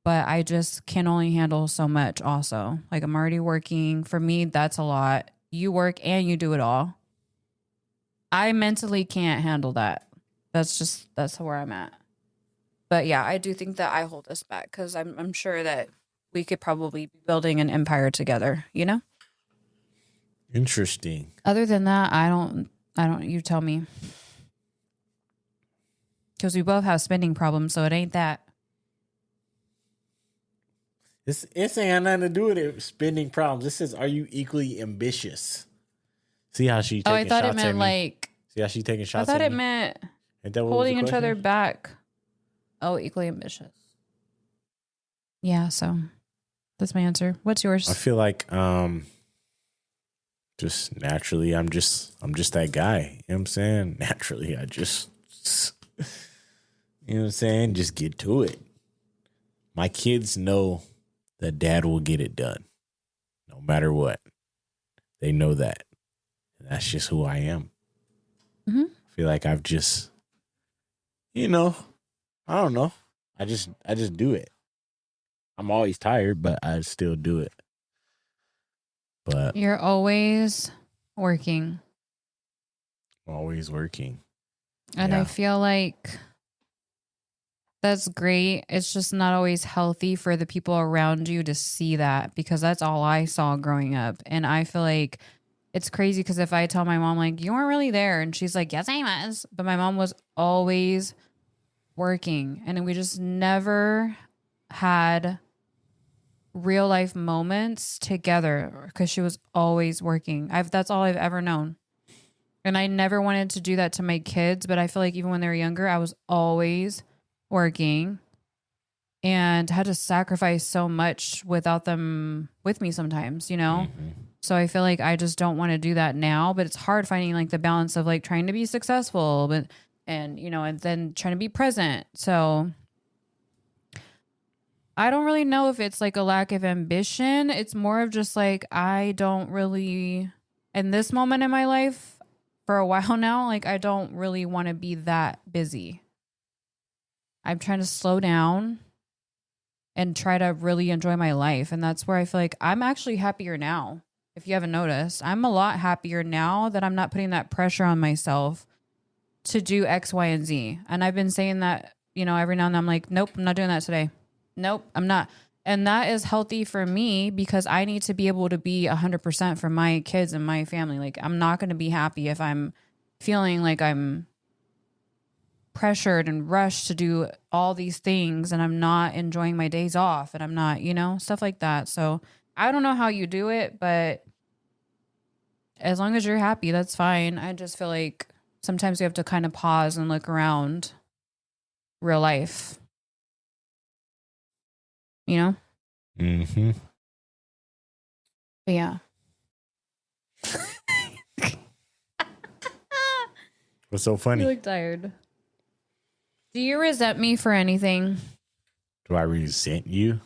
But I just can only handle so much also. Like, I'm already working. For me, that's a lot. You work and you do it all. I mentally can't handle that. That's where I'm at. But yeah, I do think that I hold us back because I'm sure that we could probably be building an empire together, you know? Interesting. Other than that, I don't, you tell me. Because we both have spending problems, so it ain't that. It ain't got nothing to do with it. Spending problems. This says, are you equally ambitious? See how she taking shots at me? Oh, I thought it meant like. See how she taking shots at me? I thought it meant holding each other back. Oh, equally ambitious. Yeah, so that's my answer. What's yours? I feel like just naturally I'm just that guy. You know what I'm saying? Naturally, I just you know what I'm saying? Just get to it. My kids know that dad will get it done. No matter what. They know that. And that's just who I am. Mm-hmm. I feel like I've just, I don't know. I just do it. I'm always tired, but I still do it. But You're always working. always working. And Yeah. I feel like that's great. It's just not always healthy for the people around you to see that, because that's all I saw growing up. And I feel like it's crazy because if I tell my mom, like, you weren't really there, and she's like, yes, I was. But my mom was always working, and we just never had real life moments together because she was always working. That's all I've ever known. And I never wanted to do that to my kids, but I feel like even when they were younger, I was always working and had to sacrifice so much without them with me sometimes, Mm-hmm. So I feel like I just don't want to do that now, but it's hard finding like the balance of like trying to be successful, and then trying to be present. So I don't really know if it's like a lack of ambition. It's more of just like, I don't really, in this moment in my life for a while now, like I don't really want to be that busy. I'm trying to slow down and try to really enjoy my life. And that's where I feel like I'm actually happier now. If you haven't noticed, I'm a lot happier now that I'm not putting that pressure on myself to do X, Y, and Z. And I've been saying that, every now and then I'm like, nope, I'm not doing that today. Nope, I'm not. And that is healthy for me because I need to be able to be 100% for my kids and my family. Like, I'm not going to be happy if I'm feeling like I'm pressured and rushed to do all these things and I'm not enjoying my days off and I'm not, stuff like that. So I don't know how you do it, but as long as you're happy, that's fine. I just feel like sometimes you have to kind of pause and look around real life, Mm-hmm. But yeah. What's so funny? You look tired. Do you resent me for anything? Do I resent you?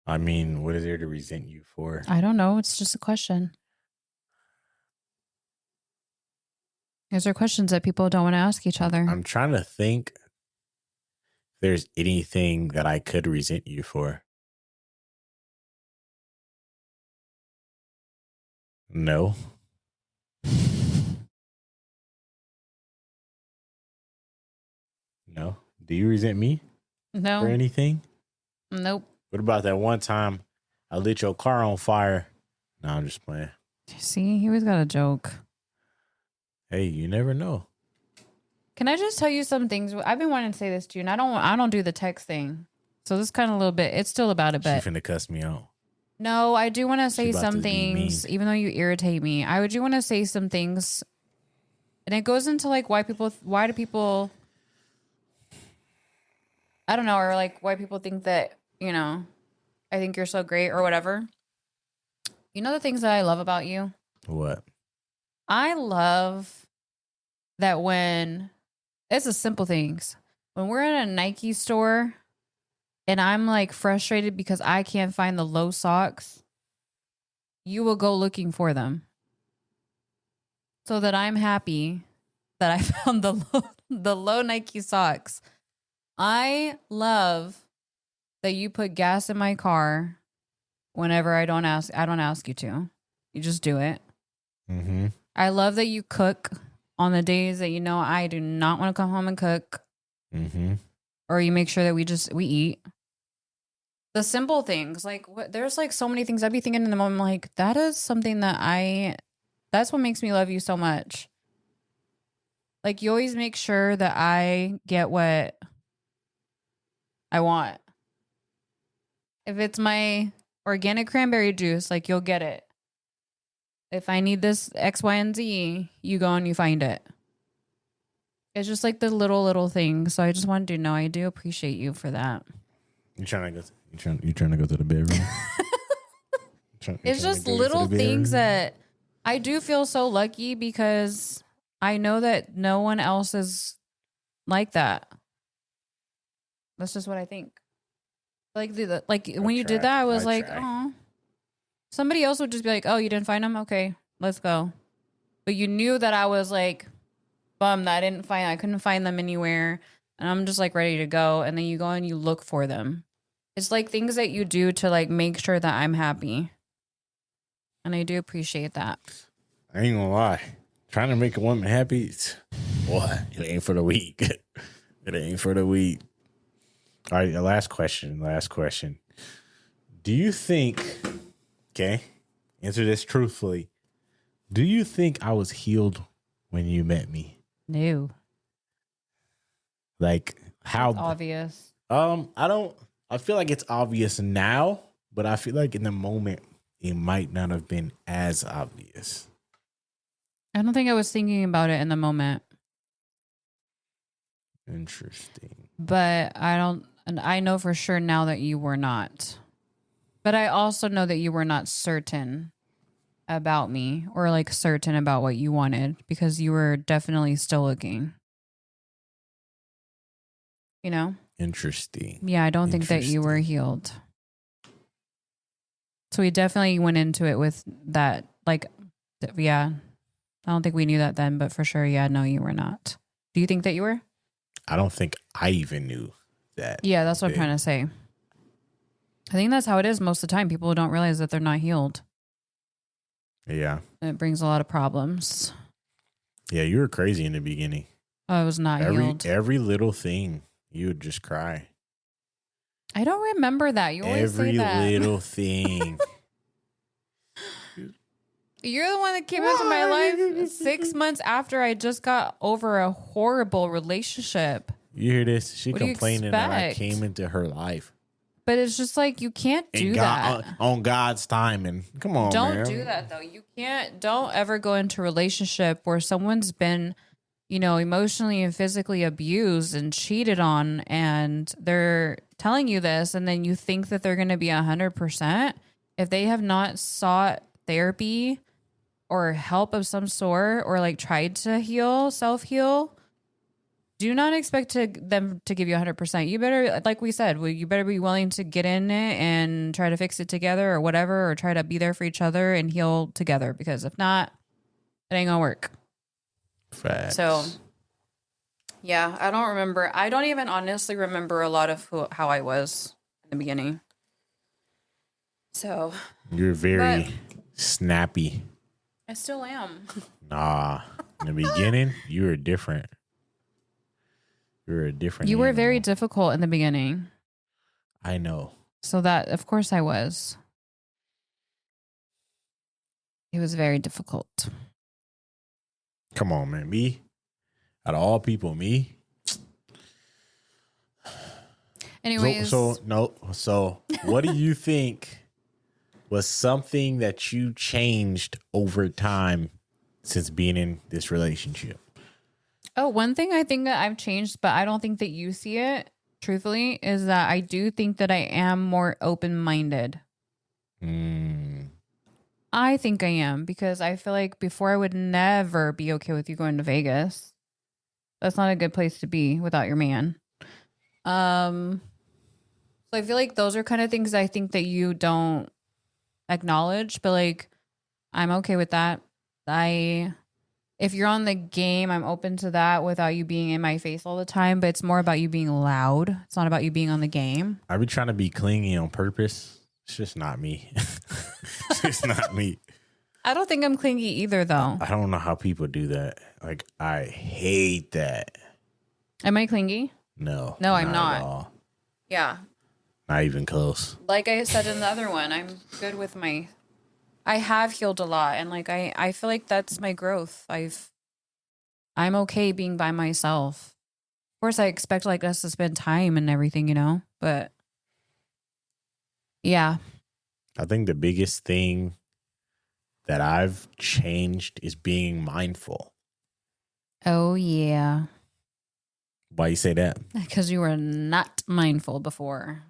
I mean, what is there to resent you for? I don't know. It's just a question. These are questions that people don't want to ask each other. I'm trying to think if there's anything that I could resent you for. No. No. Do you resent me for No. anything? Nope. What about that one time I lit your car on fire? No, I'm just playing. See, he always got a joke. Hey, you never know. Can I just tell you some things? I've been wanting to say this to you, and I don't do the text thing. So this kind of a little bit, it's still about it, but She finna cuss me out. no, I do want to say about some to be things, mean. even though you irritate me. I do want to say some things, and it goes into like why do people, I don't know, or like why people think that, I think you're so great or whatever. You know the things that I love about you? What? I love that when it's the simple things. When we're in a Nike store and I'm like frustrated because I can't find the low socks, you will go looking for them. So that I'm happy that I found the low Nike socks. I love that you put gas in my car whenever I don't ask you to. You just do it. Mm-hmm. I love that you cook on the days that I do not want to come home and cook. Mm-hmm. Or you make sure that we eat. The simple things, like there's like so many things I'd be thinking in the moment, like that is something that's what makes me love you so much. Like you always make sure that I get what I want. If it's my organic cranberry juice, like you'll get it. If I need this X, Y, and Z, you go and you find it. It's just like the little things. So I just wanted to know I do appreciate you for that. You trying to go to the bedroom? It's just little things that I do feel so lucky because I know that no one else is like that. That's just what I think. Like when you did that, I was like, oh. Somebody else would just be like, oh, you didn't find him? Okay, let's go. But you knew that I was like bummed that I couldn't find them anywhere. And I'm just like ready to go. And then you go and you look for them. It's like things that you do to like make sure that I'm happy. And I do appreciate that. I ain't gonna lie. Trying to make a woman happy, boy, it ain't for the weak. It ain't for the weak. All right, last question. Do you think, okay, answer this truthfully. Do you think I was healed when you met me? No. Like how it's obvious? I feel like it's obvious now, but I feel like in the moment it might not have been as obvious. I don't think I was thinking about it in the moment. Interesting. But I know for sure now that you were not. But I also know that you were not certain about me or like certain about what you wanted because you were definitely still looking. You know? Interesting. Yeah, I don't think that you were healed. So we definitely went into it with that, like, yeah. I don't think we knew that then, but for sure, yeah, no, you were not. Do you think that you were? I don't think I even knew that. Yeah, that's what I'm trying to say. I think that's how it is most of the time. People don't realize that they're not healed. Yeah. And it brings a lot of problems. Yeah, you were crazy in the beginning. I was not healed. Every little thing, you would just cry. I don't remember that. You always say that. Every little thing. You're the one that came into my life 6 months after I just got over a horrible relationship. You hear this? She complaining that I came into her life. But it's just like, you can't do that. On God's timing. Come on, Don't man. do that, though. You can't. Don't ever go into a relationship where someone's been, you know, emotionally and physically abused and cheated on, and they're telling you this, and then you think that they're going to be 100%. If they have not sought therapy or help of some sort, or like tried to self-heal, do not expect them to give you 100%. You better, like we said, you better be willing to get in it and try to fix it together or whatever, or try to be there for each other and heal together. Because if not, it ain't gonna work. Facts. So, yeah, I don't remember. I don't even honestly remember a lot of how I was in the beginning. So. You're very snappy. I still am. Nah. In the beginning, you were different. You were very difficult in the beginning. I know. So that, of course I was. It was very difficult. Come on, man. Me? Out of all people, me? Anyways. So what do you think was something that you changed over time since being in this relationship? Oh, one thing I think that I've changed, but I don't think that you see it, truthfully, is that I do think that I am more open-minded. I think I am, because I feel like before I would never be okay with you going to Vegas. That's not a good place to be without your man. So I feel like those are kind of things I think that you don't acknowledge, but like, I'm okay with that. If you're on the game, I'm open to that without you being in my face all the time. But it's more about you being loud. It's not about you being on the game. I be trying to be clingy on purpose. It's just not me. It's just not me. I don't think I'm clingy either, though. I don't know how people do that. Like, I hate that. Am I clingy? No. No, I'm not. At all. Yeah. Not even close. Like I said in the other one, I'm good with I have healed a lot, and like I feel like that's my growth. I'm okay being by myself. Of course, I expect like us to spend time and everything, you know. But yeah, I think the biggest thing that I've changed is being mindful. Oh yeah. Why you say that? Because you were not mindful before.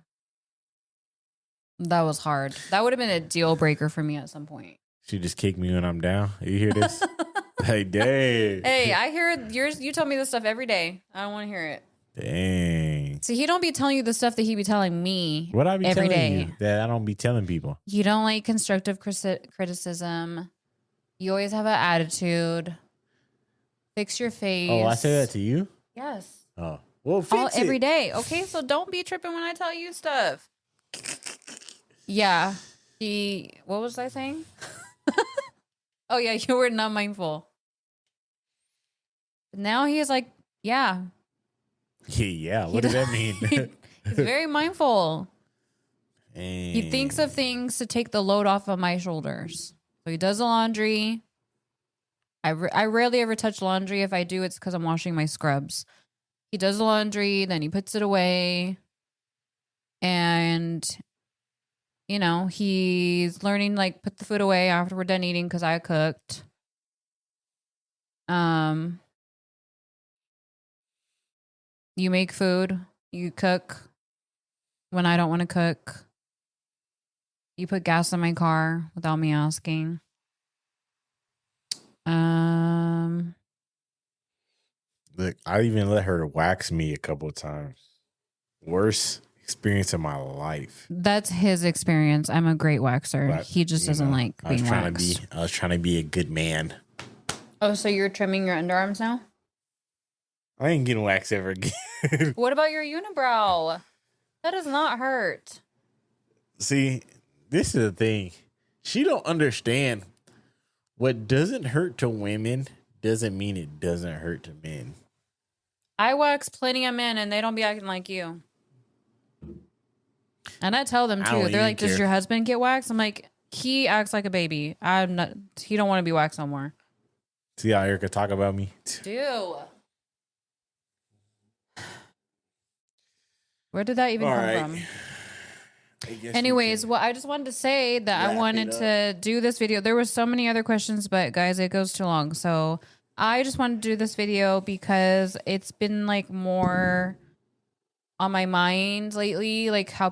That was hard. That would have been a deal breaker for me at some point. She just kicked me when I'm down. You hear this? Hey, dang. Hey, I hear yours. You tell me this stuff every day. I don't want to hear it. Dang. So he don't be telling you the stuff that he be telling me What I be every telling day. you that I don't be telling people? You don't like constructive criticism. You always have an attitude. Fix your face. Oh, I say that to you? Yes. Oh, well, fix it. Every day. Okay, so don't be tripping when I tell you stuff. Yeah. What was I saying? Oh, yeah, you were not mindful. Now he is like, yeah. Yeah, what does that mean? He's very mindful. And He thinks of things to take the load off of my shoulders. So he does the laundry. I rarely ever touch laundry. If I do, it's because I'm washing my scrubs. He does the laundry, then he puts it away. And, you know, he's learning, like, put the food away after we're done eating because I cooked. You make food. You cook when I don't want to cook. You put gas in my car without me asking. Look, I even let her wax me a couple of times. Worst experience of my life. That's his experience. I'm a great waxer. But, he just doesn't like being waxed. I was trying to be a good man. Oh, so you're trimming your underarms now? I ain't getting waxed ever again. What about your unibrow? That does not hurt. See, this is the thing. She don't understand. What doesn't hurt to women doesn't mean it doesn't hurt to men. I wax plenty of men and they don't be acting like you. And I tell them too. They're like, does your husband get waxed? I'm like, he acts like a baby. He don't want to be waxed no more. See how Erica talk about me? Do. Where did that even come from? Anyways, well, I just wanted to say that I wanted to do this video. There were so many other questions, but guys, it goes too long. So I just wanted to do this video because it's been like more on my mind lately. Like how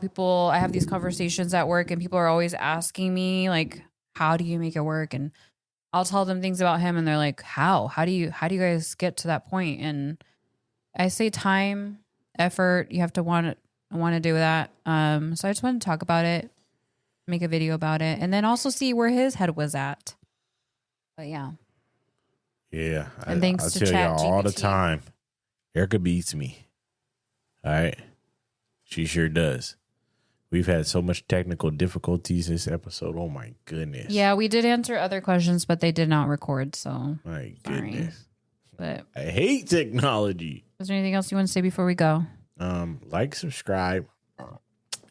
I have these conversations at work and people are always asking me like, how do you make it work? And I'll tell them things about him and they're like, how do you guys get to that point? And I say time, effort, you have to want to do that. So I just want to talk about it, make a video about it, and then also see where his head was at. But yeah. Yeah. And thanks to tell Chat y'all all the GPT. time, Erica beats me. All right. She sure does. We've had so much technical difficulties this episode. Oh my goodness. Yeah, we did answer other questions, but they did not record, so My sorry. goodness. But I hate technology. is there anything else you want to say before we go? Like, subscribe,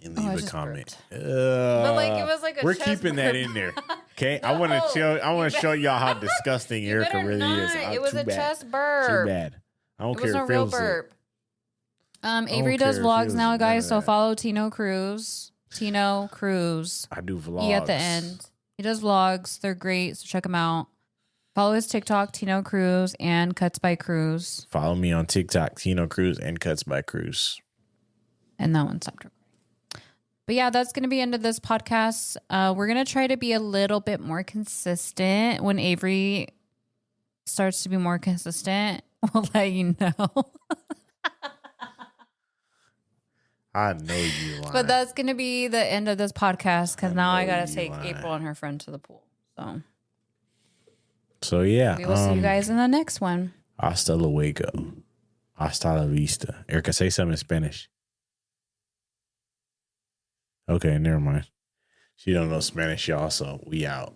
and leave a comment. But like it was like a we're chest keeping that burp. in there. Okay, I No, want to show. I want you to show y'all how disgusting You Erica better really not. is. It was too a bad. chest burp. Too bad. I don't It care was if a it real feels it. burp. Avery don't does care if it vlogs feels now, none guys. of So that. follow Tino Cruze. Tino Cruze. I do vlogs. E at the end. He does vlogs. They're great. So check him out. Follow his TikTok, Tino Cruze and Cuts by Cruze. Follow me on TikTok, Tino Cruze and Cuts by Cruze. And that one stopped recording. But yeah, that's going to be end of this podcast. We're going to try to be a little bit more consistent. When Avery starts to be more consistent, we'll let you know. I know you lying. But that's going to be the end of this podcast because now I got know to you take lying. April and her friend to the pool. So yeah, We will see you guys in the next one. Hasta luego. Hasta la vista. Erica, say something in Spanish. Okay, never mind. She don't know Spanish, y'all, so we out.